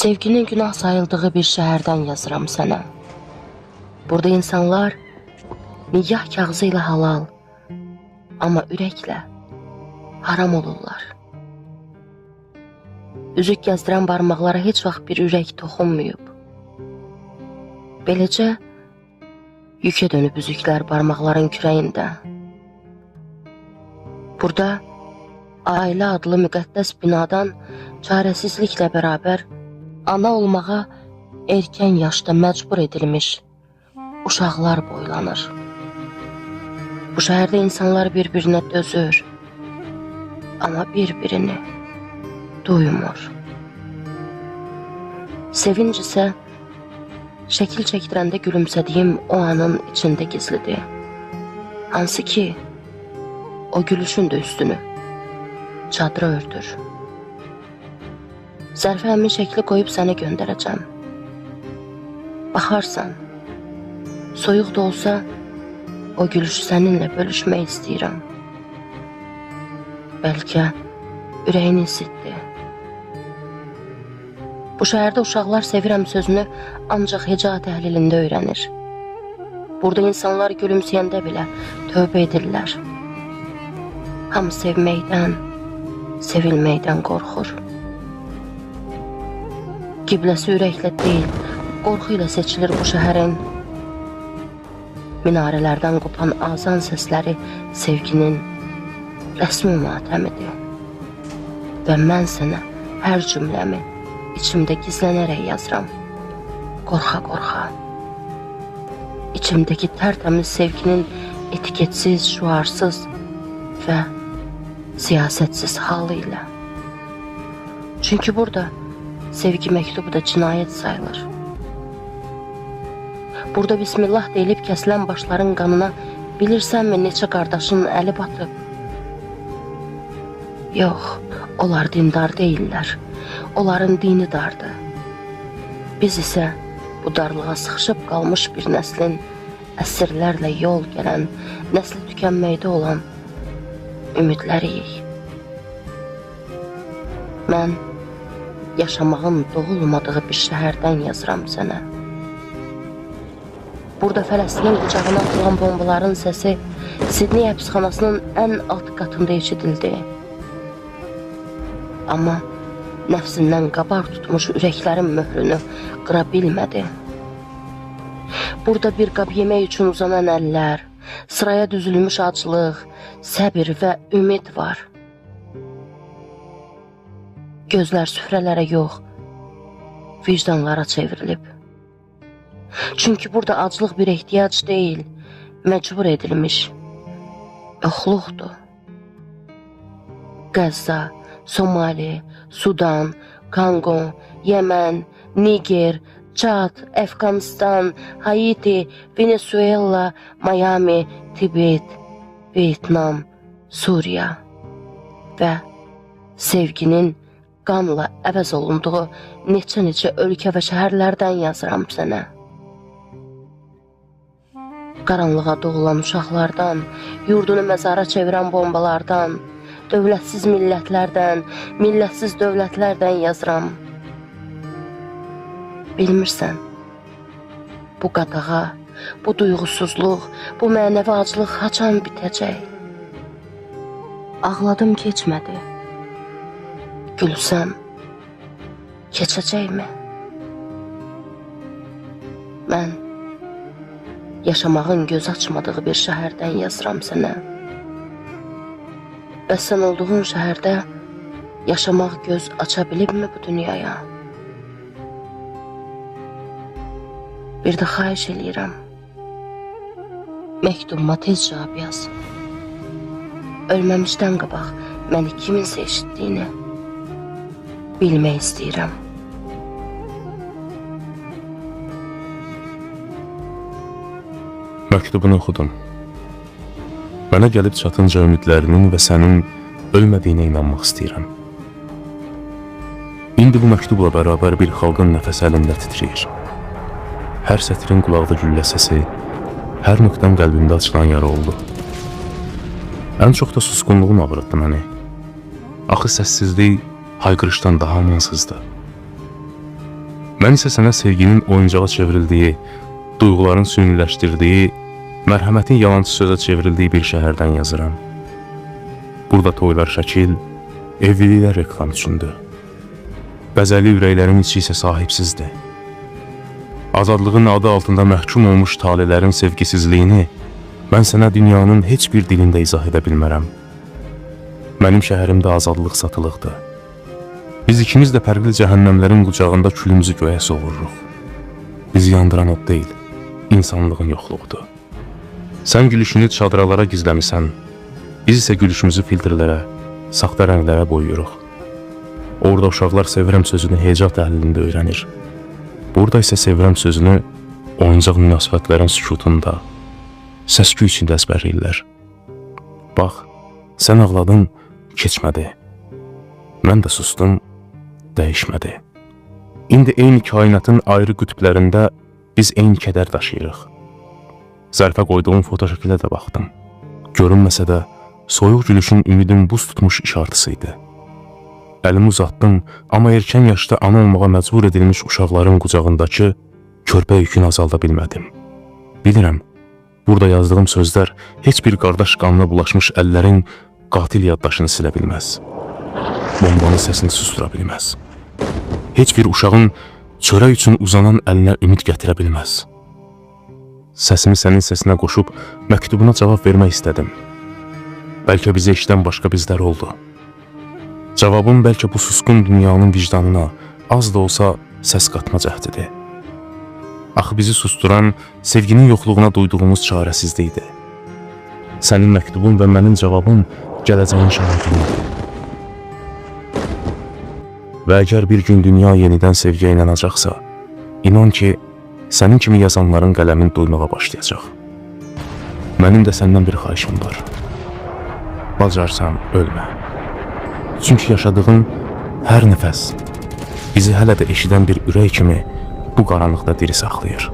Sevginin günah sayıldığı bir şəhərdən yazıram sənə. Burada insanlar nigah kağızı ilə halal, amma ürəklə haram olurlar. Üzük gəzdirən barmaqlara heç vaxt bir ürək toxunmayıb. Beləcə, yükə dönüb üzüklər barmaqların kürəyində. Burada, ailə adlı müqəddəs binadan çarəsizliklə bərabər ana olmağa erkən yaşda məcbur edilmiş uşaqlar boylanır. Bu şəhərdə insanlar bir-birinə dözür, amma bir-birini duymur. Sevinc isə şəkil çəkdirəndə gülümsədiyim o anın içində gizlidir. Hansı ki, o gülüşün də üstünü çadıra örtür. Zərfə həmin şəkli qoyub sənə göndərəcəm. Baxarsan, soyuq da olsa, o gülüşü səninlə bölüşmək istəyirəm. Bəlkə ürəyini isitdi. Bu şəhərdə uşaqlar sevirəm sözünü ancaq heca təhlilində öyrənir. Burada insanlar gülümsəyəndə belə tövbə edirlər. Hamı sevməkdən, sevilməkdən qorxur. Qibləsi ürəklə deyil, qorxu ilə seçilir bu şəhərin. Minarələrdən qopan azan səsləri sevginin rəsmi matəmidir. Və mən sənə hər cümləmi içimdə gizlənərək yazıram, qorxa-qorxa. İçimdəki tərtəmiz sevginin etiketsiz, şüarsız və siyasətsiz halı ilə. Çünki burada sevgi məktubu da cinayət sayılır. Burada bismillah deyilib kəsilən başların qanına bilirsənmi neçə qardaşın əli batıb? Yox, onlar dindar deyillər. Onların dini dardı. Biz isə bu darlığa sıxışıb qalmış bir nəslin əsrlərlə yol gələn, nəsli tükənməkdə olan ümidləriyik. Mən yaşamağın doğulmadığı bir şəhərdən yazıram sənə. Burada Fələstinin qucağına atılan bombaların səsi Sidney həbsxanasının ən alt qatında eşidildi. Amma nəfsindən qabar tutmuş ürəklərin möhrünü qıra bilmədi. Burada bir qab yemək üçün uzanan əllər, sıraya düzülmüş aclıq, səbir və ümid var. Gözlər süfrələrə yox, vicdanlara çevrilib. Çünki burada aclıq bir ehtiyac deyil, məcbur edilmiş yoxluqdur. Qəzza, Somali, Sudan, Kongo, Yemen, Niger, Çad, Əfqanistan, Haiti, Venezuela, Miami, Tibet, Vietnam, Suriya və sevginin qanla əvəz olunduğu neçə ölkə və şəhərlərdən yazıram sənə. Qaranlığa doğulan uşaqlardan, yurdunu məzara çevirən bombalardan, dövlətsiz millətlərdən, millətsiz dövlətlərdən yazıram. Bilmirsən, bu qadağa, bu duyğusuzluq, bu mənəvi aclıq haçan bitəcək? Ağladım keçmədi. Gülsəm, keçəcəkmi? Mən yaşamağın göz açmadığı bir şəhərdən yazıram sənə. Bəs sən olduğun şəhərdə yaşamaq göz aça bilibmi bu dünyaya? Bir də xahiş eləyirəm, məktubuma tez cavab yaz. Ölməmişdən qabaq məni kiminsə eşitdiyini bilmək istəyirəm. Məktubunu oxudum. Mənə gəlib çatınca ümidlərinin və sənin ölmədiyinə inanmaq istəyirəm. İndi bu məktubla bərabər bir xalqın nəfəsi əlində titriyir. Hər sətrin qulaqda güllə səsi, hər nöqtəm qəlbimdə açılan yara oldu. Ən çox da susqunluğum ağrıtdı məni. Axı səssizlik hayqırışdan daha amansızdı. Mən isə sənə sevginin oyuncağa çevrildiyi, duyğuların süniləşdirdiyi, mərhəmətin yalancı sözə çevrildiyi bir şəhərdən yazıram. Burada toylar şəkil, evliliklər reklam üçündür. Bəzəli ürəklərin içi isə sahibsizdir. Azadlığın adı altında məhkum olmuş talelərin sevgisizliyini mən sənə dünyanın heç bir dilində izah edə bilmərəm. Mənim şəhərimdə azadlıq satılıqdır. Biz ikimiz də fərqli cəhənnəmlərin qucağında külümüzü göyə sovururuq. Bizi yandıran od deyil, insanlığın yoxluğudur. Sən gülüşünü çadralara gizləmisən, biz isə gülüşümüzü filtrlərə, saxta rənglərə boyuyuruq. Orada uşaqlar sevirəm sözünü heca təhlilində öyrənir. Burada isə sevirəm sözünü oyuncaq münasibətlərin sükutunda, səsküy içində əzbərləyirlər. Bax, sən ağladın, keçmədi. Mən də sustum, dəyişmədi. İndi eyni kainatın ayrı qütblərində biz eyni kədər daşıyırıq. Zərfə qoyduğum fotoşəkilə də baxdım. Görünməsə də soyuq gülüşün ümidin buz tutmuş işartısıydı. Əlimi uzatdım, amma erkən yaşda ana olmağa məcbur edilmiş uşaqların qucağındakı körpə yükünü azalda bilmədim. Bilirəm, burada yazdığım sözlər heç bir qardaş qanına bulaşmış əllərin qatil yaddaşını silə bilməz. Bombanın səsini sustura bilməz. Heç bir uşağın çörək üçün uzanan əlinə ümid gətirə bilməz. Səsimi sənin səsinə qoşub məktubuna cavab vermək istədim. Bəlkə bizi eşidən başqa bizlər oldu. Cavabım bəlkə bu susqun dünyanın vicdanına az da olsa səs qatma cəhdidir. Axı bizi susturan sevginin yoxluğuna duyduğumuz çarəsizlikdir. Sənin məktubun və mənim cavabım gələcəyin şahidliyidir. Və əgər bir gün dünya yenidən sevgiyə inanacaqsa, inan ki, sənin kimi yazanların qələmin duymağa başlayacaq. Mənim də səndən bir xahişim var. Bacarsan, ölmə. Çünki yaşadığın hər nəfəs bizi hələ də eşidən bir ürək kimi bu qaranlıqda diri saxlayır.